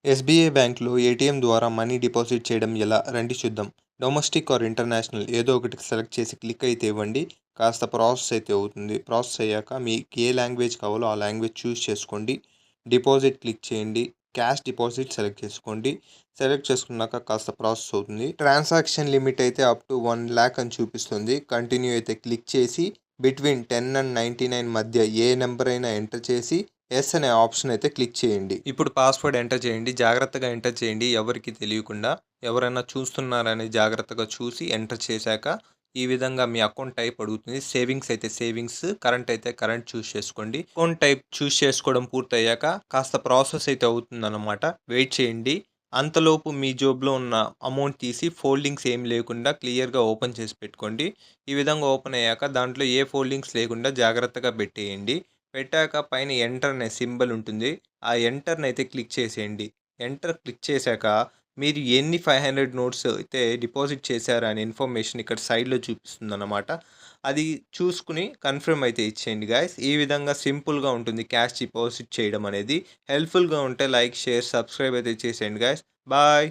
SBI బ్యాంక్లో ATM ద్వారా money deposit చేయడం ఎలా రండి చూద్దాం. డొమెస్టిక్ ఆర్ ఇంటర్నేషనల్ ఏదో ఒకటి సెలెక్ట్ చేసి క్లిక్ అయితే ఇవ్వండి. కాస్త ప్రాసెస్ అయితే అవుతుంది. ప్రాసెస్ అయ్యాక మీకు ఏ లాంగ్వేజ్ కావాలో ఆ లాంగ్వేజ్ చూస్ చేసుకోండి. డిపాజిట్ క్లిక్ చేయండి. క్యాష్ డిపాజిట్ సెలెక్ట్ చేసుకోండి. సెలెక్ట్ చేసుకున్నాక కాస్త ప్రాసెస్ అవుతుంది. ట్రాన్సాక్షన్ లిమిట్ అయితే అప్ టు 1 lakh అని చూపిస్తుంది. కంటిన్యూ అయితే క్లిక్ చేసి బిట్వీన్ 10 and 99 మధ్య ఏ నెంబర్ అయినా ఎంటర్ చేసి ఎస్ అనే ఆప్షన్ అయితే క్లిక్ చేయండి. ఇప్పుడు పాస్వర్డ్ ఎంటర్ చేయండి. జాగ్రత్తగా ఎంటర్ చేయండి. ఎవరికి తెలియకుండా. ఎవరైనా చూస్తున్నారని జాగ్రత్తగా చూసి ఎంటర్ చేశాక ఈ విధంగా మీ అకౌంట్ టైప్ అడుగుతుంది. సేవింగ్స్ అయితే సేవింగ్స్, కరెంట్ అయితే కరెంట్ చూస్ చేసుకోండి. అకౌంట్ టైప్ చూస్ చేసుకోవడం పూర్తయ్యాక కాస్త ప్రాసెస్ అయితే అవుతుందన్నమాట. వెయిట్ చేయండి. అంతలోపు మీ జోబులో ఉన్న అమౌంట్ తీసి ఫోల్డింగ్స్ ఏం లేకుండా క్లియర్గా ఓపెన్ చేసి పెట్టుకోండి. ఈ విధంగా ఓపెన్ అయ్యాక దాంట్లో ఏ ఫోల్డింగ్స్ లేకుండా జాగ్రత్తగా పెట్టేయండి. పెట్టాక పైన ఎంటర్ అనే సింబల్ ఉంటుంది. ఆ ఎంటర్‌ని అయితే క్లిక్ చేసేయండి. ఎంటర్ క్లిక్ చేశాక మీరు ఎన్ని 500 నోట్స్ అయితే డిపాజిట్ చేశారు అనే ఇన్ఫర్మేషన్ ఇక్కడ సైడ్‌లో చూపిస్తుందన్నమాట. అది చూసుకొని కన్ఫర్మ్ అయితే ఇచ్చేయండి గైస్. ఈ విధంగా సింపుల్‌గా ఉంటుంది క్యాష్ డిపాజిట్ చేయడం అనేది. హెల్ప్‌ఫుల్‌గా ఉంటే లైక్, షేర్, సబ్స్క్రైబ్ అయితే చేసేయండి గైస్. బాయ్.